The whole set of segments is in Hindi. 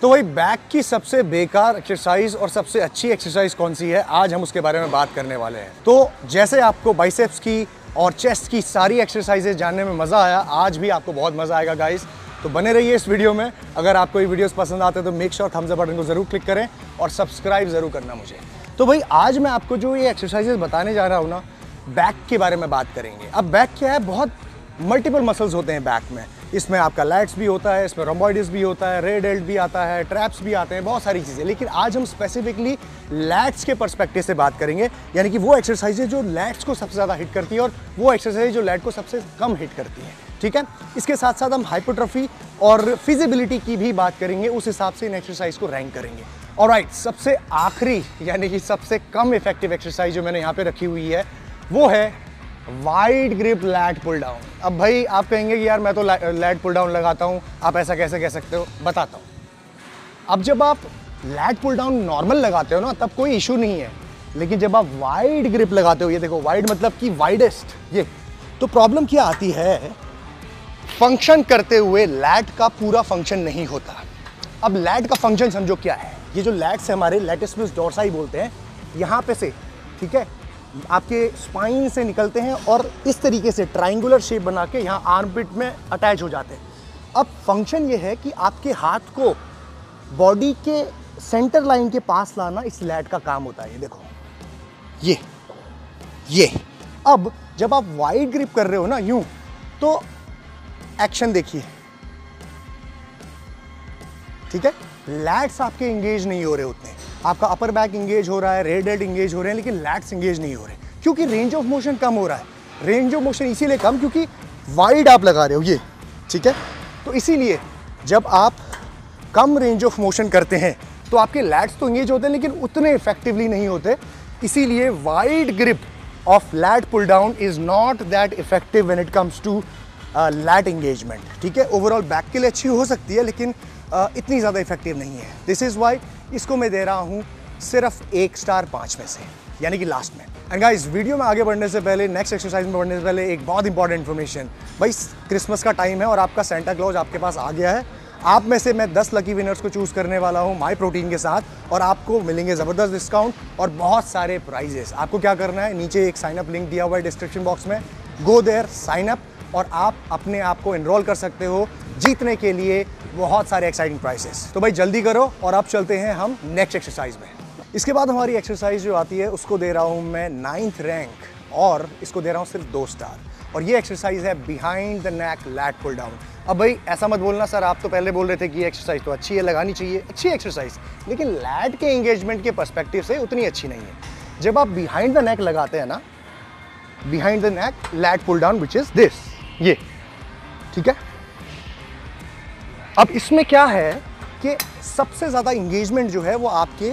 तो वही बैक की सबसे बेकार एक्सरसाइज और सबसे अच्छी एक्सरसाइज कौन सी है, आज हम उसके बारे में बात करने वाले हैं। तो जैसे आपको बाइसेप्स की और चेस्ट की सारी एक्सरसाइजेज जानने में मज़ा आया, आज भी आपको बहुत मज़ा आएगा गाइस। तो बने रहिए इस वीडियो में। अगर आपको ये वीडियोस पसंद आते हैं तो make sure thumbs up button को ज़रूर क्लिक करें और सब्सक्राइब ज़रूर करना मुझे। तो भाई आज मैं आपको जो ये एक्सरसाइजेज बताने जा रहा हूँ ना, बैक के बारे में बात करेंगे। अब बैक क्या है, बहुत मल्टीपल मसल्स होते हैं बैक में। इसमें आपका लैट्स भी होता है, इसमें रोम्बॉइडिस भी होता है, रेड डेल्ट भी आता है, ट्रैप्स भी आते हैं, बहुत सारी चीज़ें। लेकिन आज हम स्पेसिफिकली लैट्स के पर्सपेक्टिव से बात करेंगे, यानी कि वो एक्सरसाइजेज जो लैट्स को सबसे ज़्यादा हिट करती है और वो एक्सरसाइज जो लैट को सबसे कम हिट करती है। ठीक है, इसके साथ साथ हम हाइपरट्रॉफी और फिजिबिलिटी की भी बात करेंगे, उस हिसाब से इन एक्सरसाइज को रैंक करेंगे। ऑलराइट, सबसे आखिरी यानी कि सबसे कम इफेक्टिव एक्सरसाइज जो मैंने यहाँ पे रखी हुई है वो है wide grip lat pull down. अब भाई आप कहेंगे कि यार मैं तो लैट पुल डाउन लगाता हूँ, आप ऐसा कैसे कह सकते हो, बताता हूँ। अब जब आप लैट पुल डाउन नॉर्मल लगाते हो ना, तब कोई इशू नहीं है। लेकिन जब आप वाइड ग्रिप लगाते हो, ये देखो वाइड मतलब कि वाइडेस्ट, ये तो प्रॉब्लम क्या आती है, फंक्शन करते हुए लैट का पूरा फंक्शन नहीं होता। अब लैट का फंक्शन समझो क्या है, ये जो लैट्स है हमारे, लैटिस डोर्साई बोलते हैं, यहाँ पे से, ठीक है, आपके स्पाइन से निकलते हैं और इस तरीके से ट्राइंगुलर शेप बना के यहाँ आर्मपिट में अटैच हो जाते हैं। अब फंक्शन ये है कि आपके हाथ को बॉडी के सेंटर लाइन के पास लाना इस लैट का काम होता है। ये देखो, ये अब जब आप वाइड ग्रिप कर रहे हो ना यूं, तो एक्शन देखिए, ठीक है, लैट्स आपके इंगेज नहीं हो रहे उतने, आपका अपर बैक इंगेज हो रहा है, रेड डेल्ट इंगेज हो रहे हैं, लेकिन लैट्स इंगेज नहीं हो रहे, क्योंकि रेंज ऑफ मोशन कम हो रहा है। रेंज ऑफ मोशन इसीलिए कम क्योंकि वाइड आप लगा रहे हो ये, ठीक है। तो इसीलिए जब आप कम रेंज ऑफ मोशन करते हैं तो आपके लैट्स तो इंगेज होते हैं लेकिन उतने इफेक्टिवली नहीं होते। इसीलिए wide grip of lat pull down is not that effective when it comes to lat engagement. ठीक है, ओवरऑल बैक के लिए अच्छी हो सकती है लेकिन इतनी ज़्यादा इफेक्टिव नहीं है। दिस इज़ वाई इसको मैं दे रहा हूँ सिर्फ 1 स्टार 5 में से, यानी कि लास्ट में। एंड गाइस, वीडियो में आगे बढ़ने से पहले, नेक्स्ट एक्सरसाइज में बढ़ने से पहले एक बहुत इंपॉर्टेंट इन्फॉर्मेशन। भाई क्रिसमस का टाइम है और आपका सेंटा क्लॉज आपके पास आ गया है। आप में से मैं 10 लकी विनर्स को चूज़ करने वाला हूँ माई प्रोटीन के साथ, और आपको मिलेंगे ज़बरदस्त डिस्काउंट और बहुत सारे प्राइजेस। आपको क्या करना है, नीचे एक साइन अप लिंक दिया हुआ है डिस्क्रिप्शन बॉक्स में, गो देयर, साइन अप, और आप अपने आप को एनरोल कर सकते हो जीतने के लिए बहुत सारे एक्साइटिंग प्राइसेस। तो भाई जल्दी करो और अब चलते हैं हम नेक्स्ट एक्सरसाइज में। इसके बाद हमारी एक्सरसाइज जो आती है उसको दे रहा हूँ मैं 9th रैंक, और इसको दे रहा हूँ सिर्फ 2 स्टार, और ये एक्सरसाइज है behind the neck lat pull down. अब भाई ऐसा मत बोलना सर, आप तो पहले बोल रहे थे कि ये एक्सरसाइज तो अच्छी है, लगानी चाहिए, अच्छी एक्सरसाइज, लेकिन लैट के एंगेजमेंट के पर्सपेक्टिव से उतनी अच्छी नहीं है। जब आप बिहाइंड द नेक लगाते हैं ना, behind the neck lat pull down which is this, ये, ठीक है। अब इसमें क्या है कि सबसे ज्यादा इंगेजमेंट जो है वो आपके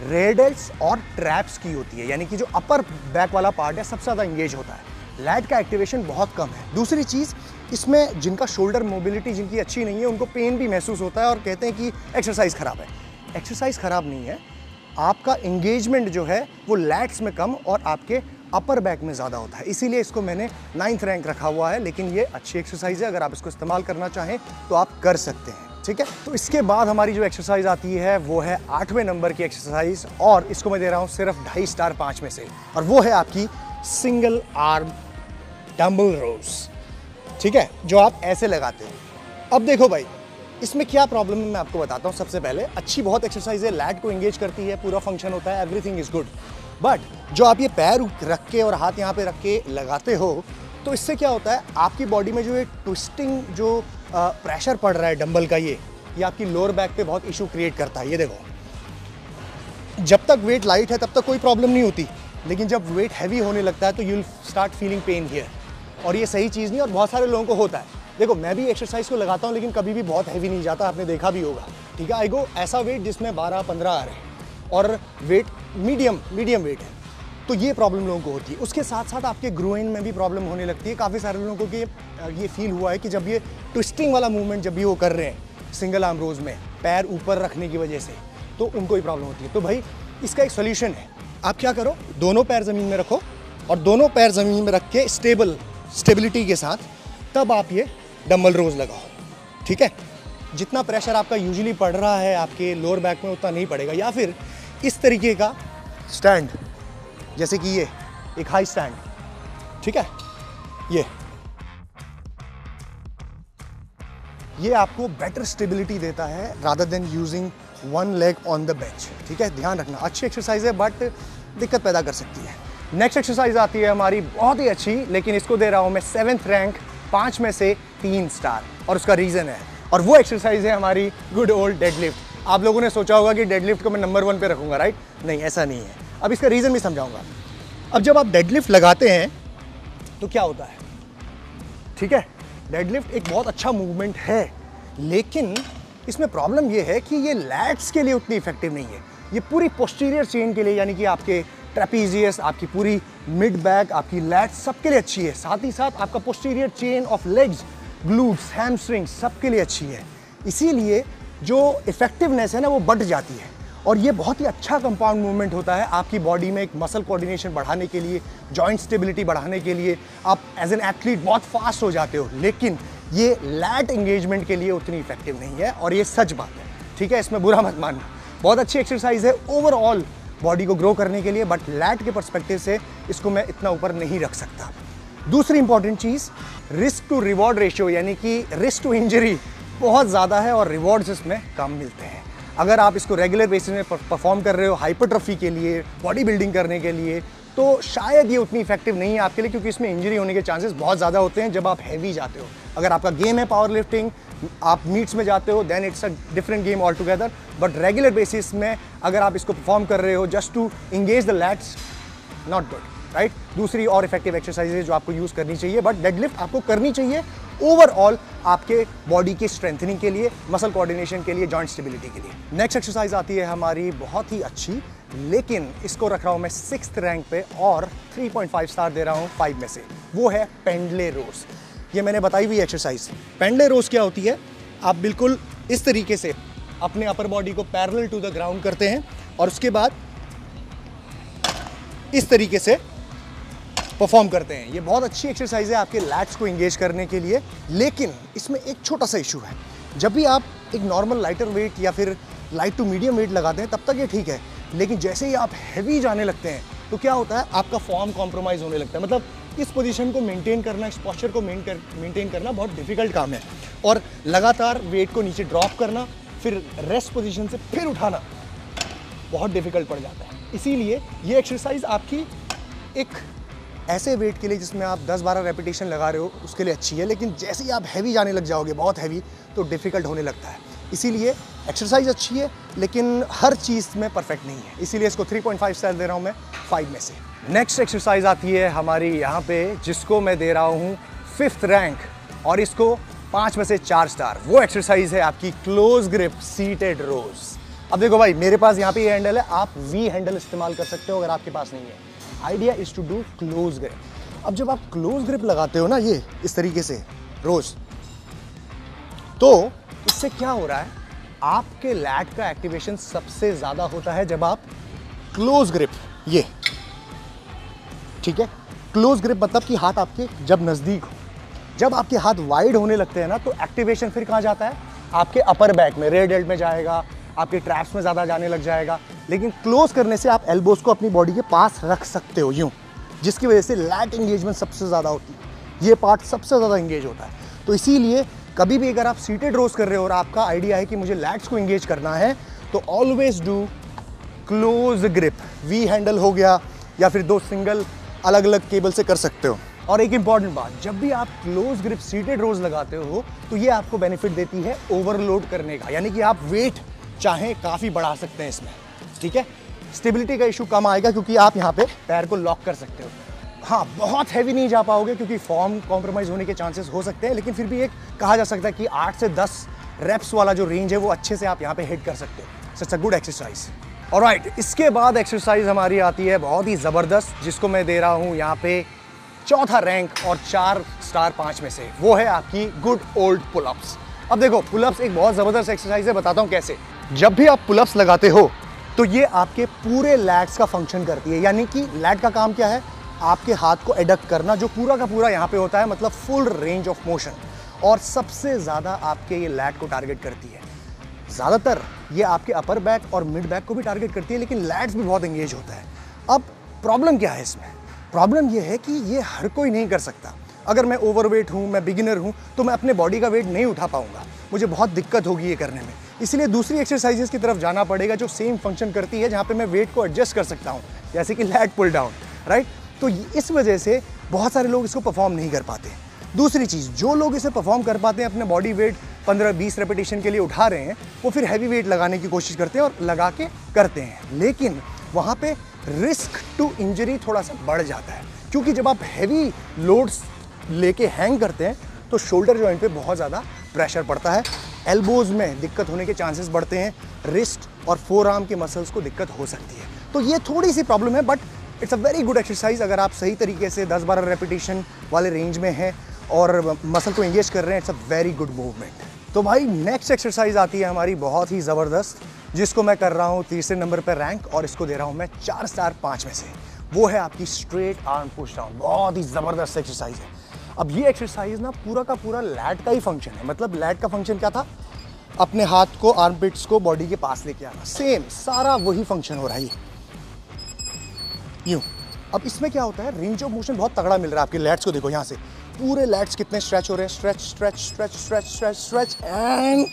रेड डेल्ट्स और ट्रैप्स की होती है, यानी कि जो अपर बैक वाला पार्ट है सबसे ज्यादा इंगेज होता है। लैट का एक्टिवेशन बहुत कम है। दूसरी चीज, इसमें जिनका शोल्डर मोबिलिटी जिनकी अच्छी नहीं है उनको पेन भी महसूस होता है और कहते हैं कि एक्सरसाइज खराब है। एक्सरसाइज खराब नहीं है, आपका इंगेजमेंट जो है वो लैट्स में कम और आपके अपर बैक में ज़्यादा होता है। इसीलिए इसको मैंने 9th रैंक रखा हुआ है, लेकिन ये अच्छी एक्सरसाइज है, अगर आप इसको इस्तेमाल करना चाहें तो आप कर सकते हैं। ठीक है, तो इसके बाद हमारी जो एक्सरसाइज आती है वो है 8वें नंबर की एक्सरसाइज, और इसको मैं दे रहा हूँ सिर्फ 2.5 स्टार 5 में से, और वो है आपकी सिंगल आर्म डंबल रोज। ठीक है, जो आप ऐसे लगाते हो। अब देखो भाई, इसमें क्या प्रॉब्लम है मैं आपको बताता हूँ। सबसे पहले, अच्छी बहुत एक्सरसाइज है, लैट को एंगेज करती है, पूरा फंक्शन होता है, एवरीथिंग इज गुड, बट जो आप ये पैर रख के और हाथ यहाँ पे रख के लगाते हो, तो इससे क्या होता है, आपकी बॉडी में जो ये ट्विस्टिंग जो प्रेशर पड़ रहा है डंबल का, ये आपकी लोअर बैक पे बहुत इशू क्रिएट करता है। ये देखो, जब तक वेट लाइट है तब तक कोई प्रॉब्लम नहीं होती, लेकिन जब वेट हैवी होने लगता है तो you will start feeling pen here, और ये सही चीज़ नहीं, और बहुत सारे लोगों को होता है। देखो, मैं भी एक्सरसाइज को लगाता हूँ लेकिन कभी भी बहुत हैवी नहीं जाता, आपने देखा भी होगा। ठीक है, आई गो ऐसा वेट जिसमें 12-15 आ रहे हैं और वेट मीडियम वेट है, तो ये प्रॉब्लम लोगों को होती है। उसके साथ साथ आपके ग्रोइन में भी प्रॉब्लम होने लगती है। काफ़ी सारे लोगों को ये फील हुआ है कि जब ये ट्विस्टिंग वाला मूवमेंट जब भी वो कर रहे हैं सिंगल आर्म रोज में, पैर ऊपर रखने की वजह से, तो उनको ही प्रॉब्लम होती है। तो भाई इसका एक सोल्यूशन है, आप क्या करो, दोनों पैर ज़मीन में रखो और दोनों पैर ज़मीन में रख के स्टेबिलिटी के साथ तब आप ये डंबल रोज लगाओ। ठीक है, जितना प्रेशर आपका यूजुअली पड़ रहा है आपके लोअर बैक में उतना नहीं पड़ेगा। या फिर इस तरीके का स्टैंड, जैसे कि ये एक हाई स्टैंड, ठीक है, ये आपको बेटर स्टेबिलिटी देता है rather than using one leg on the bench, ठीक है। ध्यान रखना, अच्छी एक्सरसाइज है बट दिक्कत पैदा कर सकती है। नेक्स्ट एक्सरसाइज आती है हमारी बहुत ही अच्छी, लेकिन इसको दे रहा हूं मैं 7th रैंक, 5 में से 3 स्टार, और उसका रीजन है, और वो एक्सरसाइज है हमारी गुड ओल्ड डेडलिफ्ट। आप लोगों ने सोचा होगा कि डेडलिफ्ट को मैं नंबर 1 पे रखूंगा, राइट? नहीं, ऐसा नहीं है। अब इसका रीजन भी समझाऊंगा। अब जब आप डेडलिफ्ट लगाते हैं तो क्या होता है, ठीक है, डेडलिफ्ट एक बहुत अच्छा मूवमेंट है, लेकिन इसमें प्रॉब्लम ये है कि ये लैट्स के लिए उतनी इफेक्टिव नहीं है। ये पूरी पोस्टीरियर चेन के लिए, यानी कि आपके ट्रेपीजियस, आपकी पूरी मिड बैक, आपकी लैट्स, सबके लिए अच्छी है। साथ ही साथ आपका posterior chain of legs, glutes, hamstrings, सबके लिए अच्छी है। इसीलिए जो इफेक्टिवनेस है ना वो बढ़ जाती है, और ये बहुत ही अच्छा कंपाउंड मूवमेंट होता है आपकी बॉडी में एक मसल कोऑर्डिनेशन बढ़ाने के लिए, जॉइंट स्टेबिलिटी बढ़ाने के लिए। आप एज एन एथलीट बहुत फास्ट हो जाते हो, लेकिन ये लैट एंगेजमेंट के लिए उतनी इफेक्टिव नहीं है, और ये सच बात है, ठीक है, इसमें बुरा मत मानना। बहुत अच्छी एक्सरसाइज है ओवरऑल बॉडी को ग्रो करने के लिए, बट लैट के पर्सपेक्टिव से इसको मैं इतना ऊपर नहीं रख सकता। दूसरी इंपॉर्टेंट चीज़, रिस्क टू रिवॉर्ड रेशियो, यानी कि रिस्क टू इंजरी बहुत ज़्यादा है और रिवॉर्ड्स इसमें कम मिलते हैं। अगर आप इसको रेगुलर बेसिस में परफॉर्म कर रहे हो हाइपरट्रॉफी के लिए, बॉडी बिल्डिंग करने के लिए, तो शायद ये उतनी इफेक्टिव नहीं है आपके लिए, क्योंकि इसमें इंजरी होने के चांसेस बहुत ज़्यादा होते हैं जब आप हैवी जाते हो। अगर आपका गेम है पावर लिफ्टिंग, आप मीट्स में जाते हो, then it's a different game all together. But regular basis में अगर आप इसको परफॉर्म कर रहे हो just to engage the lats, not good, right? दूसरी और इफेक्टिव एक्सरसाइज जो आपको यूज़ करनी चाहिए, बट डेडलिफ्ट आपको करनी चाहिए ओवरऑल आपके बॉडी की स्ट्रेंथनिंग के लिए, मसल कोऑर्डिनेशन के लिए, जॉइंट स्टेबिलिटी के लिए। नेक्स्ट एक्सरसाइज आती है हमारी बहुत ही अच्छी, लेकिन इसको रख रहा हूं मैं 6th रैंक पे और 3.5 स्टार दे रहा हूं 5 में से। वो है पेंडले रोज। ये मैंने बताई हुई एक्सरसाइज। पेंडले रोज क्या होती है, आप बिल्कुल इस तरीके से अपने अपर बॉडी को पैरेलल टू द ग्राउंड करते हैं और उसके बाद इस तरीके से परफॉर्म करते हैं। ये बहुत अच्छी एक्सरसाइज है आपके लैट्स को एंगेज करने के लिए, लेकिन इसमें एक छोटा सा इशू है। जब भी आप एक नॉर्मल लाइटर वेट या फिर लाइट टू मीडियम वेट लगाते हैं तब तक ये ठीक है, लेकिन जैसे ही आप हैवी जाने लगते हैं तो क्या होता है, आपका फॉर्म कॉम्प्रोमाइज़ होने लगता है। मतलब इस पोजीशन को मेंटेन करना, इस पोस्चर को मेंटेन करना बहुत डिफिकल्ट काम है, और लगातार वेट को नीचे ड्रॉप करना, फिर रेस्ट पोजीशन से फिर उठाना बहुत डिफिकल्ट पड़ जाता है। इसीलिए ये एक्सरसाइज आपकी एक ऐसे वेट के लिए जिसमें आप 10-12 रेपिटेशन लगा रहे हो उसके लिए अच्छी है, लेकिन जैसे ही आप हैवी जाने लग जाओगे, बहुत हैवी, तो डिफिकल्ट होने लगता है। इसीलिए एक्सरसाइज अच्छी है, लेकिन हर चीज़ में परफेक्ट नहीं है, इसीलिए इसको 3.5 स्टार दे रहा हूँ मैं 5 में से। नेक्स्ट एक्सरसाइज आती है हमारी यहाँ पे, जिसको मैं दे रहा हूँ 5th रैंक और इसको 5 में से 4 स्टार। वो एक्सरसाइज है आपकी क्लोज ग्रिप सीटेड रोज। अब देखो भाई, मेरे पास यहाँ पे ये हैंडल है, आप वी हैंडल इस्तेमाल कर सकते हो अगर आपके पास नहीं है। Idea is to do close grip. अब जब आप क्लोज ग्रिप लगाते हो ना, ये इस तरीके से रोज, तो इससे क्या हो रहा है, आपके लैट का एक्टिवेशन सबसे ज्यादा होता है जब आप क्लोज ग्रिप, ये ठीक है, क्लोज ग्रिप मतलब कि हाथ आपके जब नजदीक हो। जब आपके हाथ वाइड होने लगते हैं ना, तो एक्टिवेशन फिर कहाँ जाता है, आपके अपर बैक में, रेयर डेल्ट में जाएगा, आपके ट्रैप्स में ज़्यादा जाने लग जाएगा। लेकिन क्लोज करने से आप एल्बोज को अपनी बॉडी के पास रख सकते हो यूं, जिसकी वजह से लैट एंगेजमेंट सबसे ज़्यादा होती है, ये पार्ट सबसे ज़्यादा एंगेज होता है। तो इसीलिए कभी भी अगर आप सीटेड रोज कर रहे हो और आपका आइडिया है कि मुझे लैट्स को एंगेज करना है, तो always do close grip. V handle हो गया, या फिर 2 सिंगल अलग अलग केबल से कर सकते हो। और एक इंपॉर्टेंट बात, जब भी आप क्लोज ग्रिप सीटेड रोज लगाते हो तो ये आपको बेनिफिट देती है ओवरलोड करने का, यानी कि आप वेट चाहे काफ़ी बढ़ा सकते हैं इसमें, ठीक है। स्टेबिलिटी का इशू कम आएगा क्योंकि आप यहाँ पे पैर को लॉक कर सकते हो। हाँ, बहुत हैवी नहीं जा पाओगे क्योंकि फॉर्म कॉम्प्रोमाइज होने के चांसेस हो सकते हैं, लेकिन फिर भी एक कहा जा सकता है कि 8 से 10 रेप्स वाला जो रेंज है वो अच्छे से आप यहाँ पे हिट कर सकते हो। So it's a good exercise. Alright, इसके बाद एक्सरसाइज हमारी आती है बहुत ही ज़बरदस्त, जिसको मैं दे रहा हूँ यहाँ पे 4था रैंक और 4 स्टार 5 में से। वो है आपकी गुड ओल्ड पुलअप्स। अब देखो, पुलअप्स एक बहुत ज़बरदस्त एक्सरसाइज है, बताता हूँ कैसे। जब भी आप पुलअप्स लगाते हो तो ये आपके पूरे लैट्स का फंक्शन करती है, यानी कि लैट का काम क्या है, आपके हाथ को एडक्ट करना, जो पूरा का पूरा यहाँ पे होता है, मतलब फुल रेंज ऑफ मोशन। और सबसे ज़्यादा आपके ये लैट को टारगेट करती है। ज़्यादातर ये आपके अपर बैक और मिड बैक को भी टारगेट करती है, लेकिन लैट्स भी बहुत एंगेज होता है। अब प्रॉब्लम क्या है इसमें? प्रॉब्लम ये है कि ये हर कोई नहीं कर सकता। अगर मैं ओवरवेट हूँ, मैं बिगिनर हूँ, तो मैं अपने बॉडी का वेट नहीं उठा पाऊंगा, मुझे बहुत दिक्कत होगी ये करने में। इसलिए दूसरी एक्सरसाइजेस की तरफ जाना पड़ेगा जो सेम फंक्शन करती है, जहाँ पे मैं वेट को एडजस्ट कर सकता हूँ, जैसे कि लैट पुल डाउन, राइट। तो इस वजह से बहुत सारे लोग इसको परफॉर्म नहीं कर पाते। दूसरी चीज़, जो लोग इसे परफॉर्म कर पाते हैं, अपने बॉडी वेट 15-20 रेपिटेशन के लिए उठा रहे हैं, वो फिर हैवी वेट लगाने की कोशिश करते हैं और लगा के करते हैं, लेकिन वहाँ पे रिस्क टू इंजरी थोड़ा सा बढ़ जाता है, क्योंकि जब आप हैवी लोड्स लेके हैंग करते हैं तो शोल्डर जॉइंट पे बहुत ज़्यादा प्रेशर पड़ता है, एल्बोज में दिक्कत होने के चांसेस बढ़ते हैं, रिस्ट और फोर आर्म के मसल्स को दिक्कत हो सकती है। तो ये थोड़ी सी प्रॉब्लम है, but it's a very good exercise. अगर आप सही तरीके से 10-12 रेपिटेशन वाले रेंज में हैं और मसल को एंगेज कर रहे हैं, it's a very good movement. तो भाई नेक्स्ट एक्सरसाइज आती है हमारी बहुत ही ज़बरदस्त, जिसको मैं कर रहा हूँ तीसरे नंबर पर रैंक, और इसको दे रहा हूँ मैं 4 स्टार 5 में से। वो है आपकी स्ट्रेट आर्म पुश डाउन। बहुत ही ज़बरदस्त एक्सरसाइज है। अब ये एक्सरसाइज ना पूरा का पूरा लैट का ही फंक्शन है। मतलब लैट का फंक्शन क्या था? अपने हाथ को, आर्मपिट्स को बॉडी के पास लेके आना, सेम सारा वही फंक्शन हो रहा है यूं। अब इसमें क्या होता है, रेंज ऑफ मोशन बहुत तगड़ा मिल रहा है आपके लैट्स को। देखो यहाँ से पूरे लैट्स कितने स्ट्रेच हो रहे हैं, stretch stretch stretch stretch stretch stretch and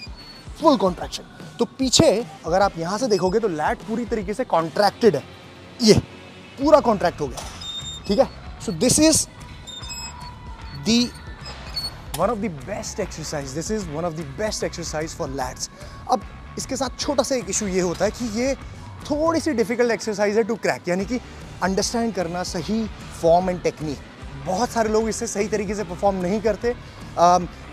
full contraction. तो पीछे अगर आप यहाँ से देखोगे तो लैट पूरी तरीके से कॉन्ट्रैक्टेड है, ये पूरा कॉन्ट्रैक्ट हो गया, ठीक है। So this is one of the best exercise. This is one of the best exercise for lats. अब इसके साथ छोटा सा एक इशू ये होता है कि ये थोड़ी सी डिफिकल्ट एक्सरसाइज है टू क्रैक, यानी कि अंडरस्टैंड करना सही फॉर्म एंड टेक्निक। बहुत सारे लोग इससे सही तरीके से परफॉर्म नहीं करते।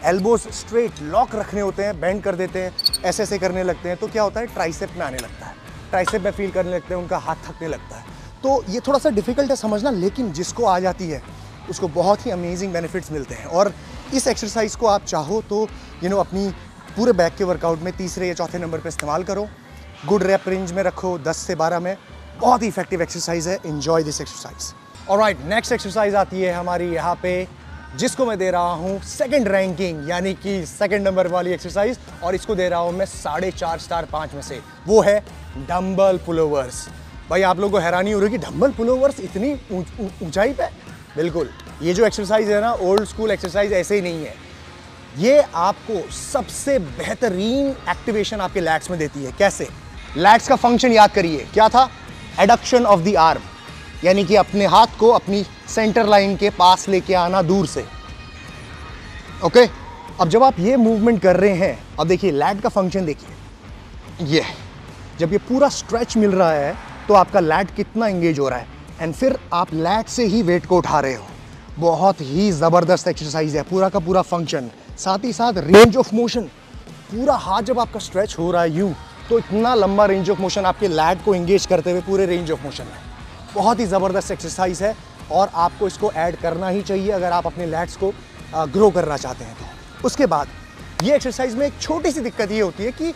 एल्बोज स्ट्रेट लॉक रखने होते हैं, बेंड कर देते हैं, ऐसे ऐसे करने लगते हैं, तो क्या होता है, ट्राइसेप में आने लगता है, ट्राइसेप में फील करने लगते हैं, उनका हाथ थकने लगता है। तो ये थोड़ा सा डिफिकल्ट है समझना, लेकिन जिसको आ जाती है उसको बहुत ही अमेजिंग बेनिफिट्स मिलते हैं। और इस एक्सरसाइज को आप चाहो तो अपनी पूरे बैक के वर्कआउट में तीसरे या चौथे नंबर पे इस्तेमाल करो। गुड रैप रेंज में रखो, 10 से 12 में। बहुत ही इफेक्टिव एक्सरसाइज है, enjoy this exercise. Alright, next exercise आती है हमारी यहाँ पे, जिसको मैं दे रहा हूँ सेकंड रैंकिंग, यानी कि सेकंड नंबर वाली एक्सरसाइज, और इसको दे रहा हूँ मैं 4.5 स्टार 5 में से। वो है डंबल पुलोवर्स। भाई आप लोगों को हैरानी हो रही है कि डंबल पुलोवर्स इतनी ऊंचाई पे? बिल्कुल, ये जो एक्सरसाइज है ना, ओल्ड स्कूल एक्सरसाइज ऐसे ही नहीं है। ये आपको सबसे बेहतरीन एक्टिवेशन आपके लैट्स में देती है। कैसे? लैट्स का फंक्शन याद करिए, क्या था? एडक्शन ऑफ द आर्म, यानी कि अपने हाथ को अपनी सेंटर लाइन के पास लेके आना दूर से। ओके, अब जब आप ये मूवमेंट कर रहे हैं, अब देखिए लैट का फंक्शन देखिए, ये जब ये पूरा स्ट्रेच मिल रहा है तो आपका लैट कितना एंगेज हो रहा है, एंड फिर आप लैट से ही वेट को उठा रहे हो। बहुत ही ज़बरदस्त एक्सरसाइज है, पूरा का पूरा फंक्शन। साथ ही साथ रेंज ऑफ मोशन, पूरा हाथ जब आपका स्ट्रेच हो रहा है यूँ, तो इतना लंबा रेंज ऑफ मोशन आपके लैट को एंगेज करते हुए पूरे रेंज ऑफ मोशन में। बहुत ही ज़बरदस्त एक्सरसाइज है और आपको इसको ऐड करना ही चाहिए अगर आप अपने लैट्स को ग्रो करना चाहते हैं तो। उसके बाद ये एक्सरसाइज में एक छोटी सी दिक्कत ये होती है कि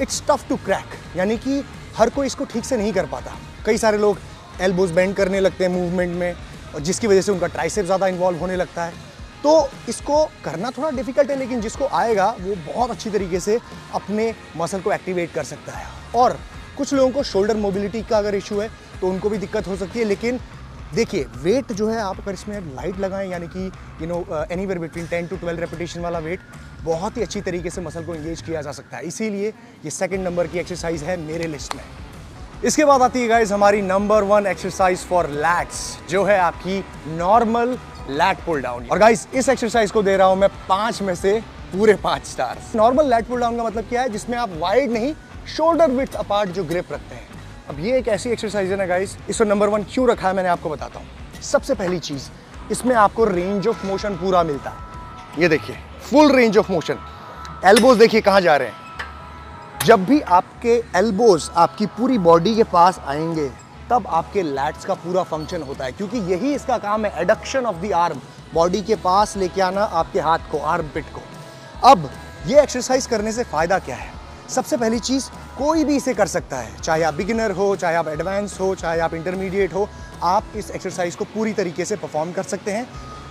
इट्स टफ टू क्रैक, यानी कि हर कोई इसको ठीक से नहीं कर पाता। कई सारे लोग एल्बोज बेंड करने लगते हैं मूवमेंट में, और जिसकी वजह से उनका ट्राइसेप ज़्यादा इन्वॉल्व होने लगता है। तो इसको करना थोड़ा डिफिकल्ट है, लेकिन जिसको आएगा वो बहुत अच्छी तरीके से अपने मसल को एक्टिवेट कर सकता है। और कुछ लोगों को शोल्डर मोबिलिटी का अगर इशू है तो उनको भी दिक्कत हो सकती है। लेकिन देखिए, वेट जो है आप अगर इसमें लाइट लगाएं, यानी कि एनीवेयर बिटवीन 10 to 12 रेपिटेशन वाला वेट, बहुत ही अच्छी तरीके से मसल को एंगेज किया जा सकता है। इसीलिए ये सेकंड नंबर की एक्सरसाइज है मेरे लिस्ट में। इसके बाद आती है गाइज हमारी नंबर 1 एक्सरसाइज फॉर लैट्स, जो है आपकी नॉर्मल लैट पुल डाउन। और गाइज इस एक्सरसाइज को दे रहा हूं मैं 5 में से पूरे 5 star. Normal lat pull down का मतलब क्या है? जिसमें आप वाइड नहीं, शोल्डर विड्थ अपार्ट जो ग्रिप रखते हैं। अब ये एक ऐसी एक्सरसाइज है ना गाइज, इसको नंबर 1 क्यों रखा है मैंने आपको बताता हूँ। सबसे पहली चीज, इसमें आपको रेंज ऑफ मोशन पूरा मिलता है। ये देखिए, full range of motion. Elbows देखिए कहाँ जा रहे हैं। जब भी आपके एल्बोज आपकी पूरी बॉडी के पास आएंगे, तब आपके लैट्स का पूरा फंक्शन होता है, क्योंकि यही इसका काम है, adduction of the arm, body के पास लेके आना आपके हाथ को, आर्म पिट को। अब ये एक्सरसाइज करने से फायदा क्या है? सबसे पहली चीज, कोई भी इसे कर सकता है, चाहे आप बिगिनर हो, चाहे आप एडवांस हो, चाहे आप इंटरमीडिएट हो, आप इस एक्सरसाइज को पूरी तरीके से परफॉर्म कर सकते हैं।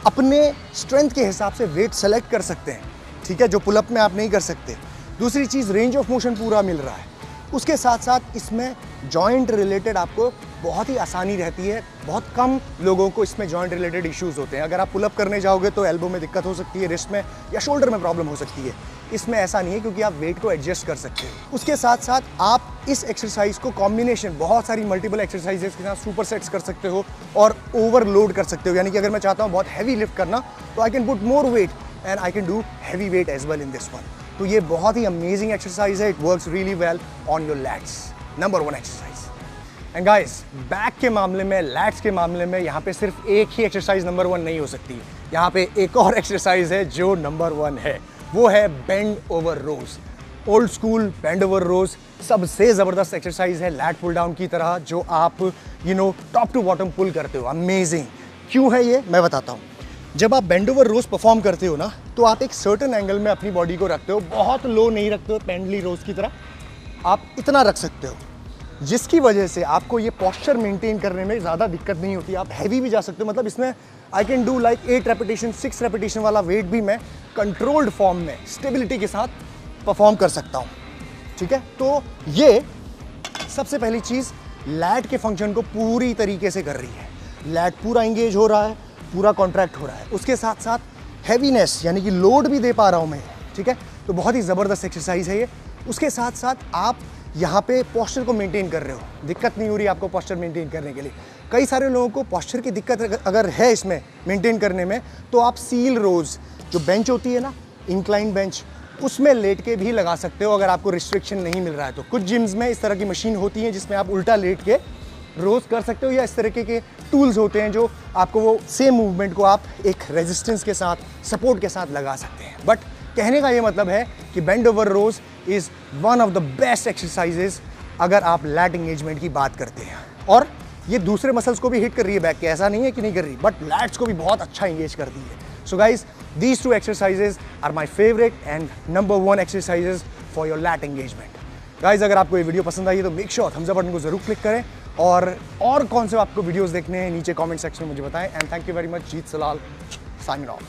अपने स्ट्रेंथ के हिसाब से वेट सेलेक्ट कर सकते हैं, ठीक है, जो पुलअप में आप नहीं कर सकते। दूसरी चीज़, रेंज ऑफ मोशन पूरा मिल रहा है। उसके साथ साथ इसमें जॉइंट रिलेटेड आपको बहुत ही आसानी रहती है। बहुत कम लोगों को इसमें जॉइंट रिलेटेड इश्यूज़ होते हैं। अगर आप पुलअप करने जाओगे तो एल्बो में दिक्कत हो सकती है, रिस्ट में या शोल्डर में प्रॉब्लम हो सकती है। इसमें ऐसा नहीं है, क्योंकि आप वेट को एडजस्ट कर सकते हो। उसके साथ साथ आप इस एक्सरसाइज को कॉम्बिनेशन बहुत सारी मल्टीपल एक्सरसाइजेस के साथ सुपर सेट्स कर सकते हो और ओवरलोड कर सकते हो। यानी कि अगर मैं चाहता हूँ बहुत हैवी लिफ्ट करना, तो I can put more weight and I can do heavy weight as well in this one. तो ये बहुत ही अमेजिंग एक्सरसाइज है। It works really well on your lats. Number 1 exercise. And guys, back के मामले में, लैट्स के मामले में यहाँ पे सिर्फ एक ही एक्सरसाइज नंबर 1 नहीं हो सकती। यहाँ पे एक और एक्सरसाइज है जो नंबर 1 है, वो है बेंड ओवर रोज। ओल्ड स्कूल बेंड ओवर रोज सबसे ज़बरदस्त एक्सरसाइज है लैट पुल डाउन की तरह, जो आप टॉप टू बॉटम पुल करते हो। अमेजिंग। क्यों है ये, मैं बताता हूँ। जब आप बेंड ओवर रोज परफॉर्म करते हो ना, तो आप एक सर्टेन एंगल में अपनी बॉडी को रखते हो। बहुत लो नहीं रखते हो पेंडली रोज की तरह, आप इतना रख सकते हो, जिसकी वजह से आपको ये पॉस्चर मेंटेन करने में ज़्यादा दिक्कत नहीं होती। आप हैवी भी जा सकते हो। मतलब इसमें आई can do like 8 repetition 6 repetition वाला वेट भी मैं कंट्रोल्ड फॉर्म में स्टेबिलिटी के साथ परफॉर्म कर सकता हूँ, ठीक है। तो ये सबसे पहली चीज़ लैट के फंक्शन को पूरी तरीके से कर रही है। लैट पूरा इंगेज हो रहा है, पूरा कॉन्ट्रैक्ट हो रहा है। उसके साथ साथ हैवीनेस यानी कि लोड भी दे पा रहा हूँ मैं, ठीक है। तो बहुत ही ज़बरदस्त एक्सरसाइज है ये। उसके साथ साथ आप यहाँ पे पोस्चर को मेंटेन कर रहे हो, दिक्कत नहीं हो रही आपको पोस्चर मेंटेन करने के लिए। कई सारे लोगों को पोस्चर की दिक्कत अगर है इसमें मेंटेन करने में, तो आप सील रोज जो बेंच होती है ना, इंक्लाइन बेंच, उसमें लेट के भी लगा सकते हो अगर आपको रिस्ट्रिक्शन नहीं मिल रहा है तो। कुछ जिम्स में इस तरह की मशीन होती है जिसमें आप उल्टा लेट के रोज कर सकते हो, या इस तरीके के टूल्स होते हैं जो आपको वो सेम मूवमेंट को आप एक रेजिस्टेंस के साथ, सपोर्ट के साथ लगा सकते हैं। बट कहने का ये मतलब है कि bend over rows is one of the best exercises अगर आप लैट एंगेजमेंट की बात करते हैं। और ये दूसरे मसल्स को भी हिट कर रही है बैक के, ऐसा नहीं है कि नहीं कर रही, बट लैट्स को भी बहुत अच्छा एंगेज करती है। So guys, these 2 exercises are my favourite and number 1 exercises for your lat engagement. Guys, अगर आपको ये वीडियो पसंद आई है तो make sure thumbs up button को जरूर क्लिक करें, और कौन से आपको वीडियोस देखने हैं नीचे कमेंट सेक्शन में मुझे बताएं। And thank you very much. Jeet Salal, signing off.